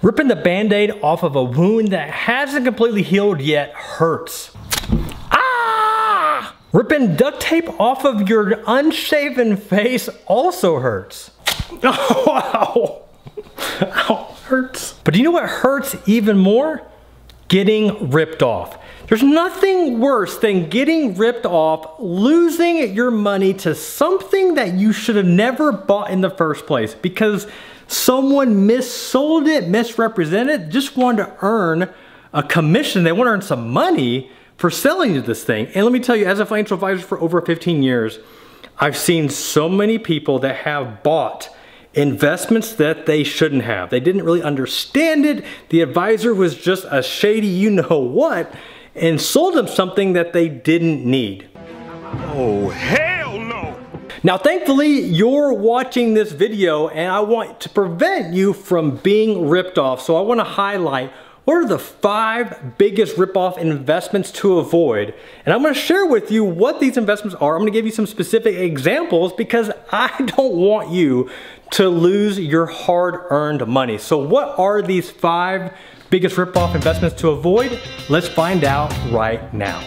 Ripping the Band-Aid off of a wound that hasn't completely healed yet hurts. Ah! Ripping duct tape off of your unshaven face also hurts. Oh, wow. Ow, hurts. But do you know what hurts even more? Getting ripped off. There's nothing worse than getting ripped off, losing your money to something that you should have never bought in the first place because someone missold it, misrepresented, just wanted to earn a commission. They want to earn some money for selling you this thing. And let me tell you, as a financial advisor for over 15 years, I've seen so many people that have bought investments that they shouldn't have. They didn't really understand it. The advisor was just a shady you-know-what and sold them something that they didn't need. Oh, hell no! Now, thankfully, you're watching this video and I want to prevent you from being ripped off. So I want to highlight what are the 5 biggest rip-off investments to avoid. And I'm going to share with you what these investments are. I'm going to give you some specific examples because I don't want you to lose your hard-earned money. So what are these 5 biggest rip-off investments to avoid? Let's find out right now.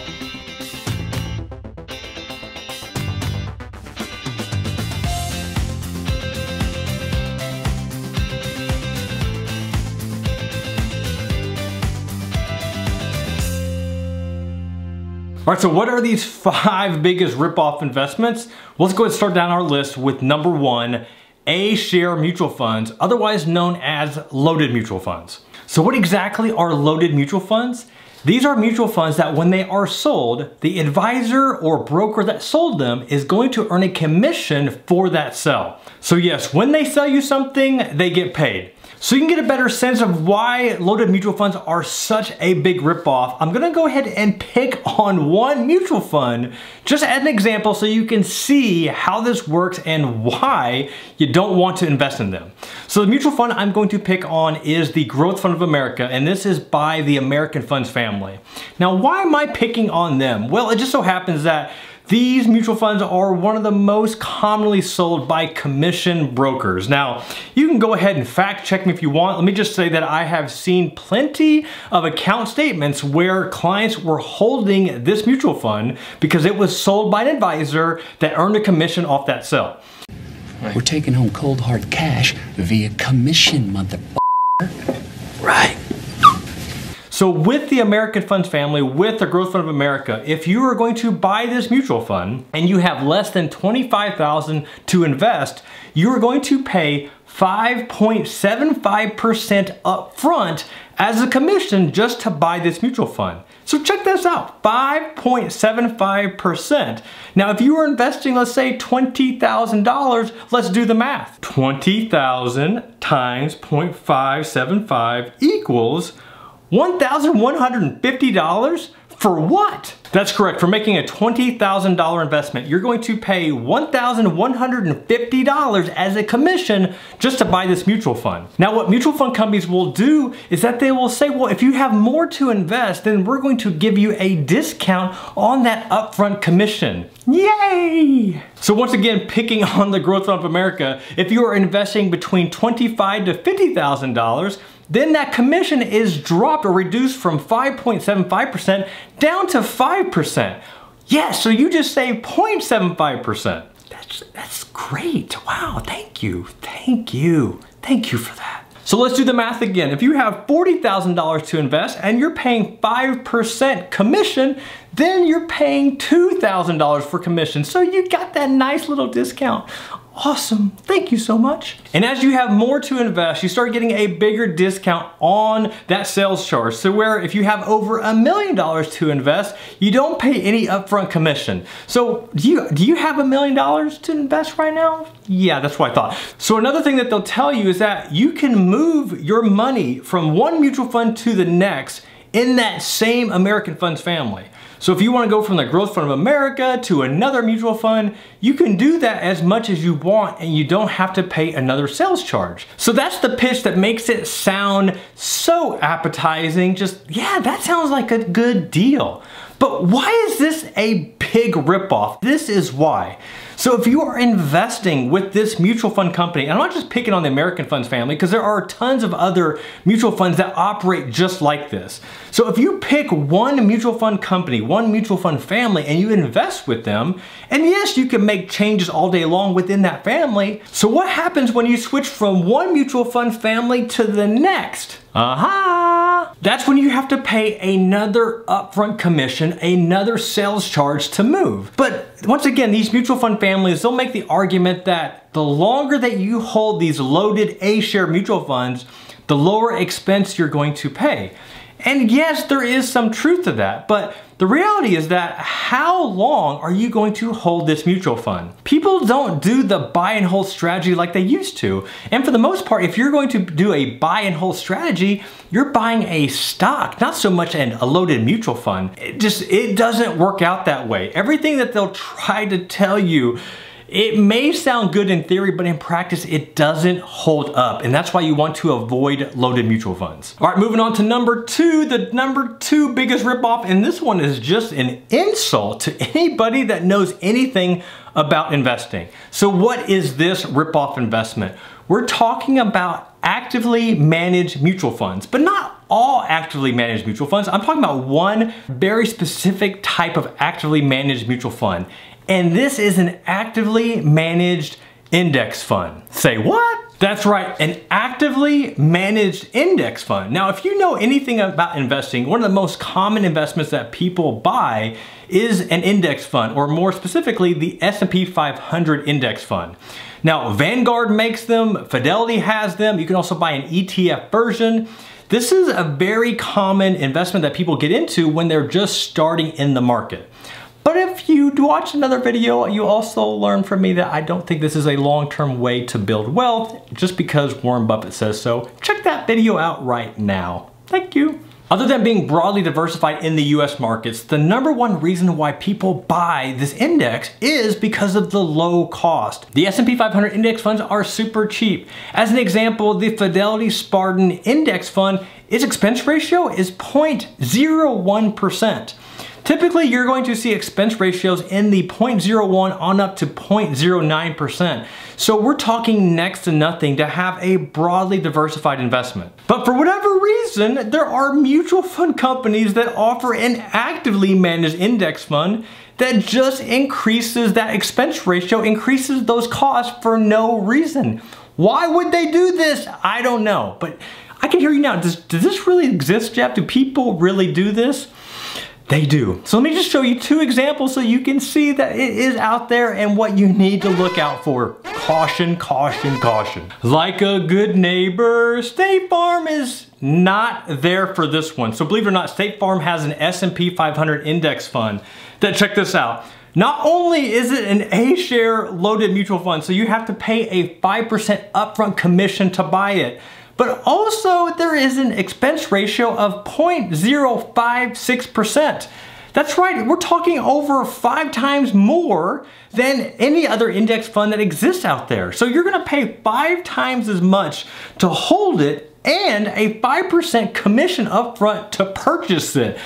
All right, so what are these 5 biggest rip-off investments? Well, let's go ahead and start down our list with number 1, A-share mutual funds, otherwise known as loaded mutual funds. So what exactly are loaded mutual funds? These are mutual funds that when they are sold, the advisor or broker that sold them is going to earn a commission for that sale. So yes, when they sell you something, they get paid. So you can get a better sense of why loaded mutual funds are such a big ripoff. I'm gonna go ahead and pick on one mutual fund just as an example so you can see how this works and why you don't want to invest in them. So the mutual fund I'm going to pick on is the Growth Fund of America, and this is by the American Funds family. Now, why am I picking on them? Well, it just so happens that these mutual funds are one of the most commonly sold by commission brokers. Now, you can go ahead and fact check me if you want. Let me just say that I have seen plenty of account statements where clients were holding this mutual fund because it was sold by an advisor that earned a commission off that sale. We're taking home cold hard cash via commission, motherfucker. Right. So with the American Funds family, with the Growth Fund of America, if you are going to buy this mutual fund and you have less than $25,000 to invest, you are going to pay 5.75% upfront as a commission just to buy this mutual fund. So check this out, 5.75%. Now, if you were investing, let's say $20,000, let's do the math. 20,000 times 0.575 equals $1,150 for what? That's correct, for making a $20,000 investment, you're going to pay $1,150 as a commission just to buy this mutual fund. Now, what mutual fund companies will do is that they will say, well, if you have more to invest, then we're going to give you a discount on that upfront commission. Yay! So once again, picking on the Growth Fund of America, if you are investing between $25,000 to $50,000, then that commission is dropped or reduced from 5.75% down to 5%. Yes, so you just save 0.75%. That's great. Wow, thank you. Thank you. Thank you for that. So let's do the math again. If you have $40,000 to invest and you're paying 5% commission, then you're paying $2,000 for commission. So you got that nice little discount. Awesome, thank you so much. And as you have more to invest, you start getting a bigger discount on that sales charge. So where if you have over $1 million to invest, you don't pay any upfront commission. So do you have $1 million to invest right now? Yeah, that's what I thought. So another thing that they'll tell you is that you can move your money from one mutual fund to the next in that same American Funds family. So if you want to go from the Growth Fund of America to another mutual fund, you can do that as much as you want and you don't have to pay another sales charge. So that's the pitch that makes it sound so appetizing. Just, yeah, that sounds like a good deal. But why is this a big ripoff? This is why. So if you are investing with this mutual fund company, and I'm not just picking on the American Funds family because there are tons of other mutual funds that operate just like this. So if you pick one mutual fund company, one mutual fund family, and you invest with them, and yes, you can make changes all day long within that family. So what happens when you switch from one mutual fund family to the next? That's when you have to pay another upfront commission, another sales charge to move. But once again, these mutual fund families, they'll make the argument that the longer that you hold these loaded A-share mutual funds, the lower expense you're going to pay. And yes, there is some truth to that, but the reality is that how long are you going to hold this mutual fund? People don't do the buy and hold strategy like they used to. And for the most part, if you're going to do a buy and hold strategy, you're buying a stock, not so much a loaded mutual fund. It doesn't work out that way. Everything that they'll try to tell you, it may sound good in theory, but in practice, it doesn't hold up. And that's why you want to avoid loaded mutual funds. All right, moving on to number two, the number two biggest ripoff. And this one is just an insult to anybody that knows anything about investing. So what is this ripoff investment? We're talking about actively managed mutual funds, but not all actively managed mutual funds. I'm talking about one very specific type of actively managed mutual fund. And this is an actively managed index fund. Say what? That's right, an actively managed index fund. Now, if you know anything about investing, one of the most common investments that people buy is an index fund, or more specifically, the S&P 500 index fund. Now, Vanguard makes them, Fidelity has them, you can also buy an ETF version. This is a very common investment that people get into when they're just starting in the market. But if you watch another video, you also learn from me that I don't think this is a long-term way to build wealth just because Warren Buffett says so. Check that video out right now. Thank you. Other than being broadly diversified in the US markets, the number one reason why people buy this index is because of the low cost. The S&P 500 index funds are super cheap. As an example, the Fidelity Spartan Index Fund, its expense ratio is 0.01%. Typically, you're going to see expense ratios in the 0.01 on up to 0.09%. So we're talking next to nothing to have a broadly diversified investment. But for whatever reason, there are mutual fund companies that offer an actively managed index fund that just increases that expense ratio, increases those costs for no reason. Why would they do this? I don't know, but I can hear you now. Does this really exist, Jeff? Do people really do this? They do. So let me just show you two examples so you can see that it is out there and what you need to look out for. Caution, caution, caution. Like a good neighbor, State Farm is not there for this one. So believe it or not, State Farm has an S&P 500 index fund that, check this out. Not only is it an A-share loaded mutual fund, so you have to pay a 5% upfront commission to buy it, but also there is an expense ratio of 0.056%. That's right, we're talking over 5 times more than any other index fund that exists out there. So you're gonna pay 5 times as much to hold it and a 5% commission upfront to purchase it.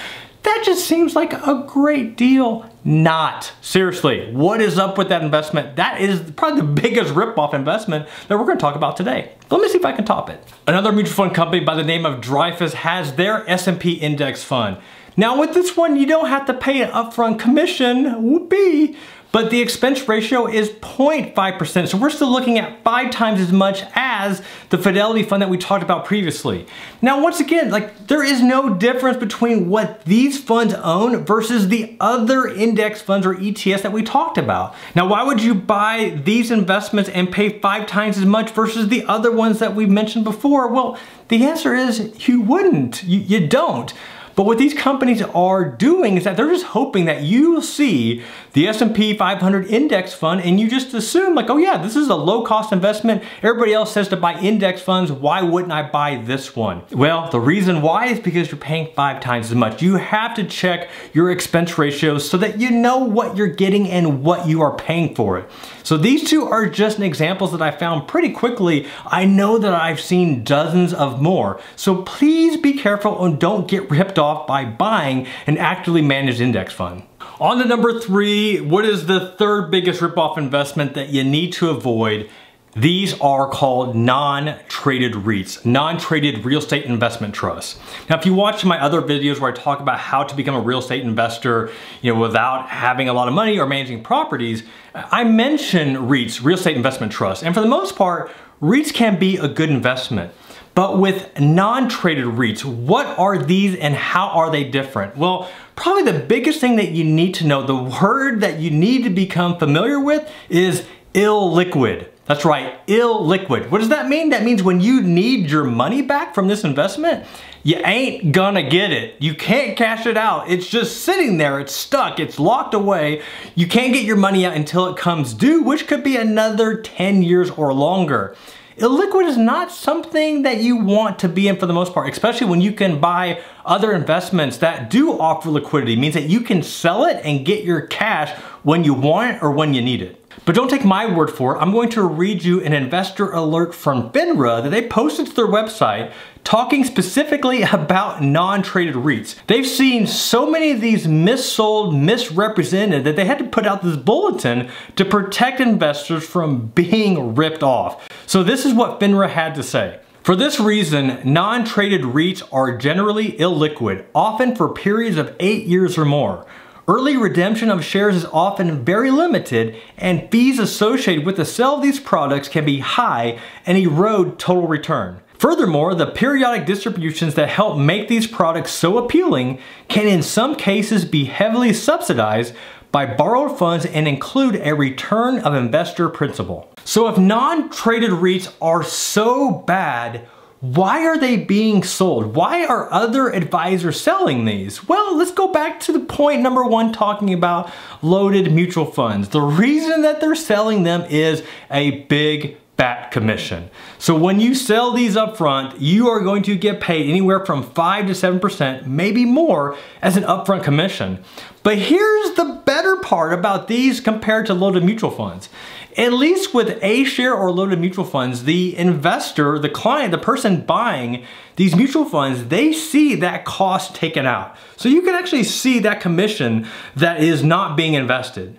That just seems like a great deal. Not. Seriously, what is up with that investment? That is probably the biggest ripoff investment that we're going to talk about today. Let me see if I can top it. Another mutual fund company by the name of Dreyfus has their S&P index fund. Now with this one, you don't have to pay an upfront commission, whoopee, but the expense ratio is 0.5%. So we're still looking at 5 times as much as the Fidelity fund that we talked about previously. Now, once again, there is no difference between what these funds own versus the other index funds or ETFs that we talked about. Now, why would you buy these investments and pay 5 times as much versus the other ones that we've mentioned before? Well, the answer is you wouldn't, you don't. But what these companies are doing is that they're just hoping that you see the S&P 500 index fund and you just assume like, oh yeah, this is a low cost investment. Everybody else says to buy index funds. Why wouldn't I buy this one? Well, the reason why is because you're paying 5 times as much. You have to check your expense ratios so that you know what you're getting and what you are paying for it. So these two are just examples that I found pretty quickly. I know that I've seen dozens of more. So please be careful and don't get ripped off by buying an actively managed index fund. On to number 3, what is the third biggest ripoff investment that you need to avoid? These are called non-traded REITs, non-traded real estate investment trusts. Now, if you watch my other videos where I talk about how to become a real estate investor, without having a lot of money or managing properties, I mention REITs, real estate investment trusts. And for the most part, REITs can be a good investment. But with non-traded REITs, what are these and how are they different? Well, probably the biggest thing that you need to know, the word that you need to become familiar with is illiquid. That's right, illiquid. What does that mean? That means when you need your money back from this investment, you ain't gonna get it. You can't cash it out. It's just sitting there, it's stuck, it's locked away. You can't get your money out until it comes due, which could be another 10 years or longer. Illiquid is not something that you want to be in for the most part, especially when you can buy other investments that do offer liquidity. It means that you can sell it and get your cash when you want it or when you need it. But don't take my word for it. I'm going to read you an investor alert from FINRA that they posted to their website talking specifically about non-traded REITs. They've seen so many of these missold, misrepresented that they had to put out this bulletin to protect investors from being ripped off. So this is what FINRA had to say. For this reason, non-traded REITs are generally illiquid, often for periods of 8 years or more. Early redemption of shares is often very limited, and fees associated with the sale of these products can be high and erode total return. Furthermore, the periodic distributions that help make these products so appealing can in some cases be heavily subsidized by borrowed funds and include a return of investor principal. So if non-traded REITs are so bad, why are they being sold? Why are other advisors selling these? Well, let's go back to the point number 1 talking about loaded mutual funds. The reason that they're selling them is a big fat commission. So when you sell these up front, you are going to get paid anywhere from 5 to 7%, maybe more, as an upfront commission. But here's the better part about these compared to loaded mutual funds. At least with A-share or loaded mutual funds, the investor, the client, the person buying these mutual funds, they see that cost taken out. So you can actually see that commission that is not being invested.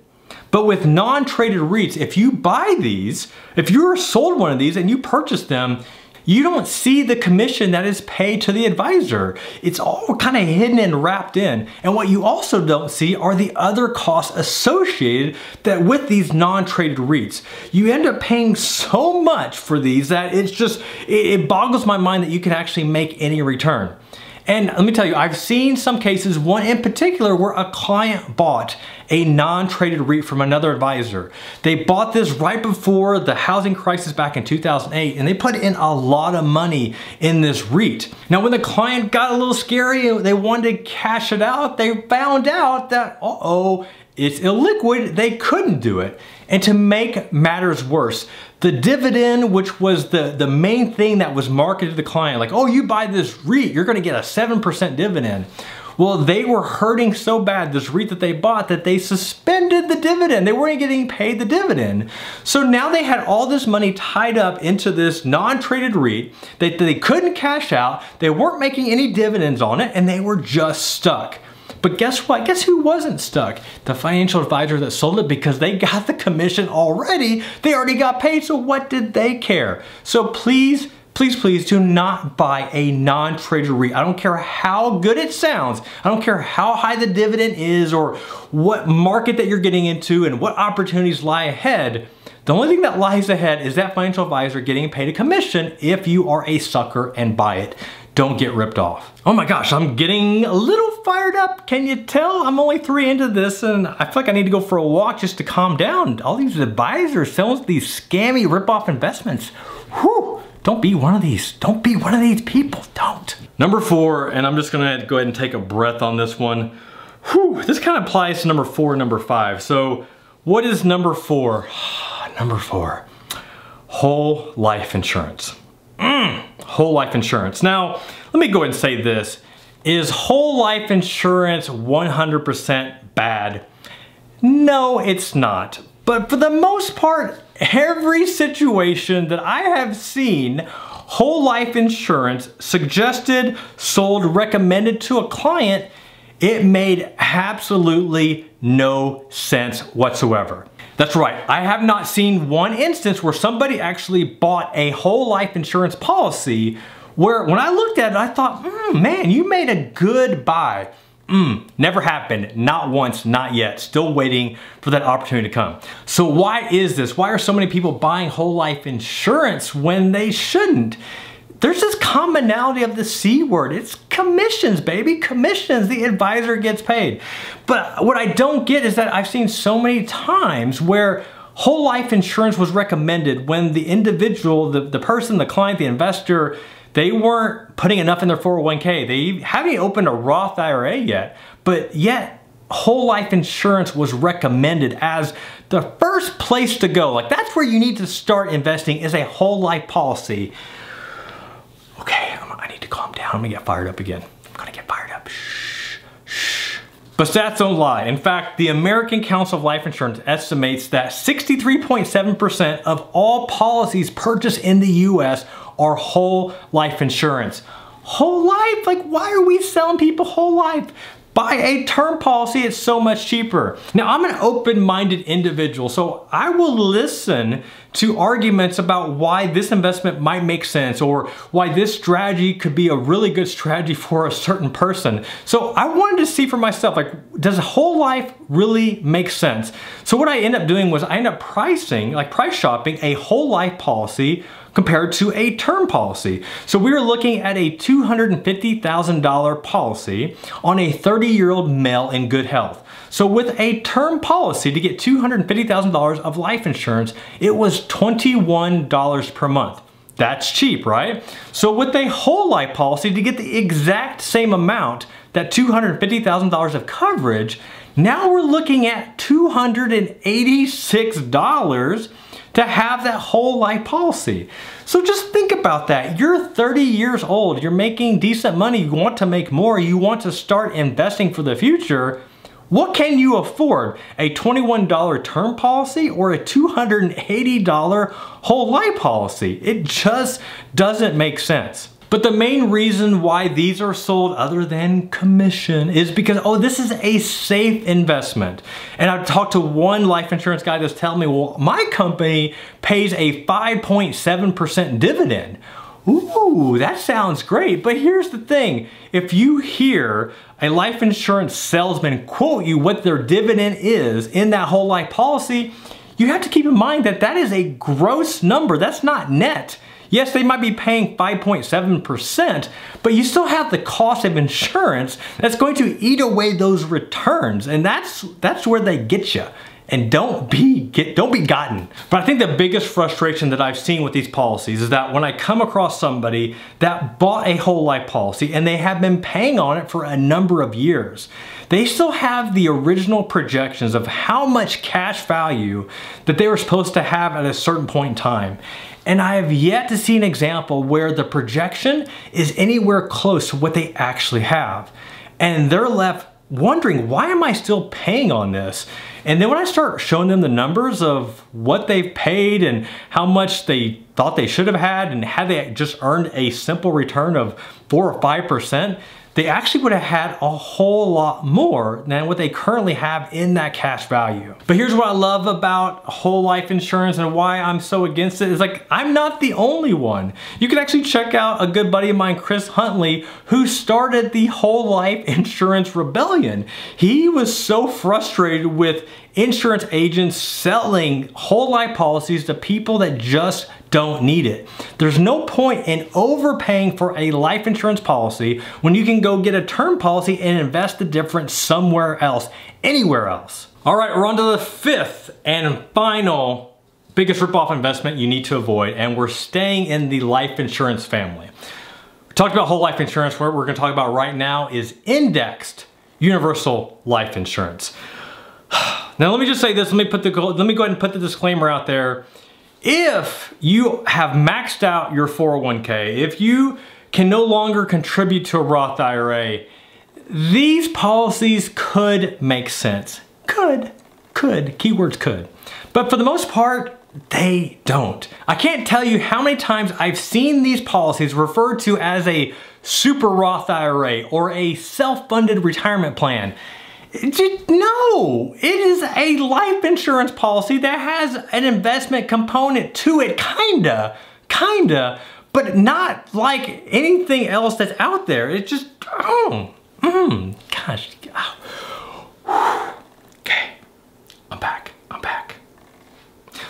But with non-traded REITs, if you buy these, if you're sold one of these and you purchase them, you don't see the commission that is paid to the advisor. It's all kind of hidden and wrapped in. And what you also don't see are the other costs associated with these non-traded REITs. You end up paying so much for these that it boggles my mind that you can actually make any return. And let me tell you, I've seen some cases, one in particular, where a client bought a non-traded REIT from another advisor. They bought this right before the housing crisis back in 2008, and they put in a lot of money in this REIT. Now, when the client got a little scary, they wanted to cash it out, they found out that, it's illiquid, they couldn't do it. And to make matters worse, the dividend, which was the main thing that was marketed to the client, like, oh, you buy this REIT, you're gonna get a 7% dividend. Well, they were hurting so bad, this REIT that they bought, that they suspended the dividend. They weren't getting paid the dividend. So now they had all this money tied up into this non-traded REIT that they couldn't cash out, they weren't making any dividends on it, and they were just stuck. But guess what? Guess who wasn't stuck? The financial advisor that sold it, because they got the commission already. They already got paid, so what did they care? So please, please, please do not buy a non-traded REIT. I don't care how good it sounds. I don't care how high the dividend is or what market that you're getting into and what opportunities lie ahead. The only thing that lies ahead is that financial advisor getting paid a commission if you are a sucker and buy it. Don't get ripped off. Oh my gosh, I'm getting a little fired up. Can you tell? I'm only 3 into this and I feel like I need to go for a walk just to calm down. All these advisors selling these scammy rip-off investments. Whew, don't be one of these. Don't be one of these people, don't. Number 4, and I'm just gonna go ahead and take a breath on this one. Whew, this kind of applies to number 4 and number 5. So what is number 4? Number 4, whole life insurance. Whole life insurance. Now, let me go ahead and say this. Is whole life insurance 100% bad? No, it's not. But for the most part, every situation that I have seen, whole life insurance suggested, sold, recommended to a client It made absolutely no sense whatsoever. That's right, I have not seen one instance where somebody actually bought a whole life insurance policy where when I looked at it, I thought, man, you made a good buy. Never happened, not once, not yet. Still waiting for that opportunity to come. So why is this? Why are so many people buying whole life insurance when they shouldn't? There's this commonality of the C word. It's commissions, baby, commissions. The advisor gets paid. But what I don't get is that I've seen so many times where whole life insurance was recommended when the individual, the person, the client, the investor, they weren't putting enough in their 401k. They haven't even opened a Roth IRA yet, but yet whole life insurance was recommended as the first place to go. Like that's where you need to start investing, is a whole life policy. Okay, I need to calm down. I'm gonna get fired up again. I'm gonna get fired up. Shh. But stats don't lie. In fact, the American Council of Life Insurance estimates that 63.7% of all policies purchased in the US are whole life insurance. Whole life? Like, why are we selling people whole life? Buy a term policy, it's so much cheaper. Now, I'm an open-minded individual, so I will listen to arguments about why this investment might make sense or why this strategy could be a really good strategy for a certain person. So I wanted to see for myself, like, does whole life really make sense? So what I ended up doing was I ended up price shopping a whole life policy compared to a term policy. So we were looking at a $250,000 policy on a 30-year-old male in good health. So with a term policy to get $250,000 of life insurance, it was $21 per month. That's cheap, right? So with a whole life policy to get the exact same amount, that $250,000 of coverage, now we're looking at $286 to have that whole life policy. So just think about that. You're 30 years old, you're making decent money, you want to make more, you want to start investing for the future. What can you afford? A $21 term policy or a $280 whole life policy? It just doesn't make sense. But the main reason why these are sold other than commission is because, oh, this is a safe investment. And I've talked to one life insurance guy that's telling me, well, my company pays a 5.7% dividend. Ooh, that sounds great. But here's the thing. If you hear a life insurance salesman quote you what their dividend is in that whole life policy, you have to keep in mind that that is a gross number. That's not net. Yes, they might be paying 5.7%, but you still have the cost of insurance that's going to eat away those returns, and that's where they get you. And don't be gotten. But I think the biggest frustration that I've seen with these policies is that when I come across somebody that bought a whole life policy and they have been paying on it for a number of years, they still have the original projections of how much cash value that they were supposed to have at a certain point in time. And I have yet to see an example where the projection is anywhere close to what they actually have. And they're left wondering, why am I still paying on this? And then when I start showing them the numbers of what they've paid and how much they thought they should have had, and had they just earned a simple return of 4 or 5%, they actually would have had a whole lot more than what they currently have in that cash value. But here's what I love about whole life insurance and why I'm so against it is, like, I'm not the only one. You can actually check out a good buddy of mine, Chris Huntley, who started the whole life insurance rebellion. He was so frustrated with insurance agents selling whole life policies to people that just don't need it. There's no point in overpaying for a life insurance policy when you can go get a term policy and invest the difference somewhere else, anywhere else. All right, we're on to the fifth and final biggest ripoff investment you need to avoid, and we're staying in the life insurance family. We talked about whole life insurance. What we're gonna talk about right now is indexed universal life insurance. Now let me just say this, let me go ahead and put the disclaimer out there. If you have maxed out your 401k, if you can no longer contribute to a Roth IRA, these policies could make sense. Could, keywords could. But for the most part, they don't. I can't tell you how many times I've seen these policies referred to as a super Roth IRA or a self-funded retirement plan. No, it is a life insurance policy that has an investment component to it, kinda, but not like anything else that's out there. It's just, gosh. Okay, I'm back.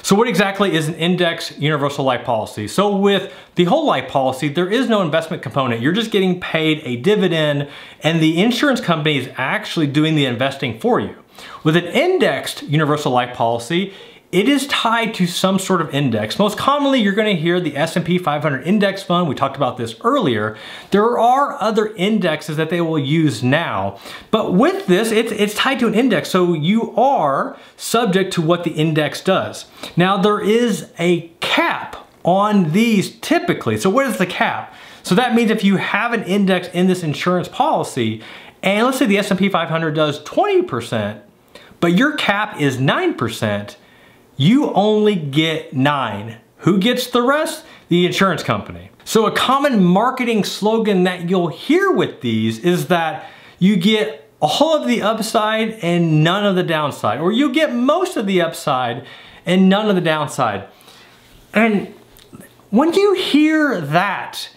So what exactly is an index universal life policy? So with the whole life policy, there is no investment component. You're just getting paid a dividend and the insurance company is actually doing the investing for you. With an indexed universal life policy, it is tied to some sort of index. Most commonly, you're gonna hear the S&P 500 index fund. We talked about this earlier. There are other indexes that they will use now, but with this, it's tied to an index, so you are subject to what the index does. Now, there is a cap on these typically. So what is the cap? So that means if you have an index in this insurance policy, and let's say the S&P 500 does 20%, but your cap is 9%, you only get 9. Who gets the rest? The insurance company. So a common marketing slogan that you'll hear with these is that you get all of the upside and none of the downside, or you get most of the upside and none of the downside. And when you hear that,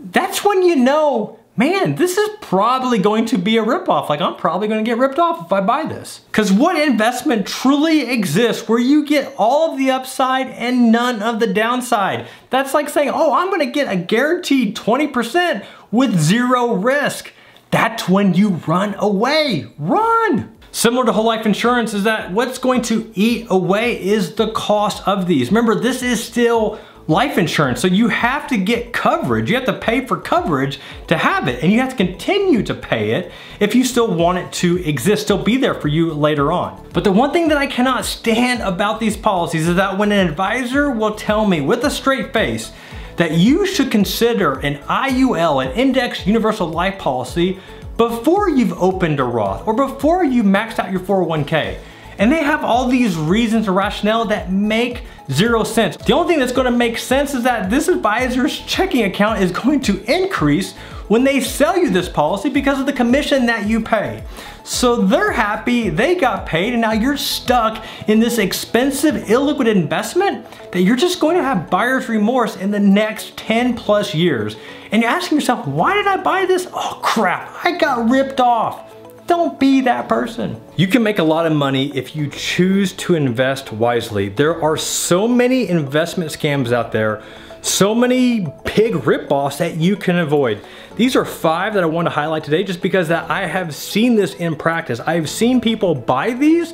that's when you know, man, this is probably going to be a ripoff. Like, I'm probably gonna get ripped off if I buy this. Because what investment truly exists where you get all of the upside and none of the downside? That's like saying, oh, I'm gonna get a guaranteed 20% with zero risk. That's when you run away, run. Similar to whole life insurance is that what's going to eat away is the cost of these. Remember, this is still life insurance, so you have to get coverage. You have to pay for coverage to have it, and you have to continue to pay it if you still want it to exist, still be there for you later on. But the one thing that I cannot stand about these policies is that when an advisor will tell me with a straight face that you should consider an IUL, an Index Universal Life Policy, before you've opened a Roth or before you maxed out your 401k. And they have all these reasons or rationale that make zero sense. The only thing that's gonna make sense is that this advisor's checking account is going to increase when they sell you this policy because of the commission that you pay. So they're happy, they got paid, and now you're stuck in this expensive illiquid investment that you're just going to have buyer's remorse in the next 10 plus years. And you're asking yourself, why did I buy this? Oh crap, I got ripped off. Don't be that person. You can make a lot of money if you choose to invest wisely. There are so many investment scams out there, so many big ripoffs that you can avoid. These are 5 that I want to highlight today just because that I have seen this in practice. I've seen people buy these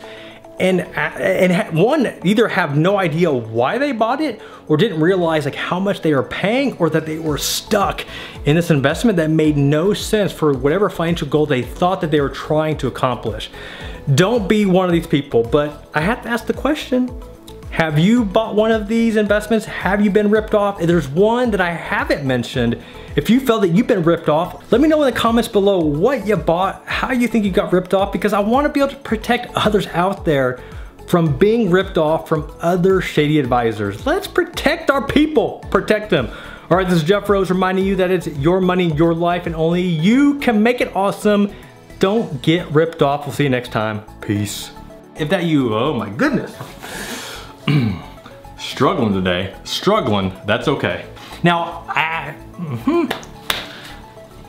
and one, either have no idea why they bought it or didn't realize like how much they were paying, or that they were stuck in this investment that made no sense for whatever financial goal they thought that they were trying to accomplish. Don't be one of these people, but I have to ask the question, have you bought one of these investments? Have you been ripped off? If there's one that I haven't mentioned, if you felt that you've been ripped off, let me know in the comments below what you bought, how you think you got ripped off, because I want to be able to protect others out there from being ripped off from other shady advisors. Let's protect our people, protect them. All right, this is Jeff Rose reminding you that it's your money, your life, and only you can make it awesome. Don't get ripped off. We'll see you next time. Peace. If that you, oh my goodness. Struggling today, that's okay. Now,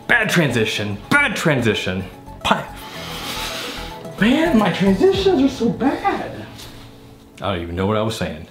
bad transition. Man, my transitions are so bad. I don't even know what I was saying.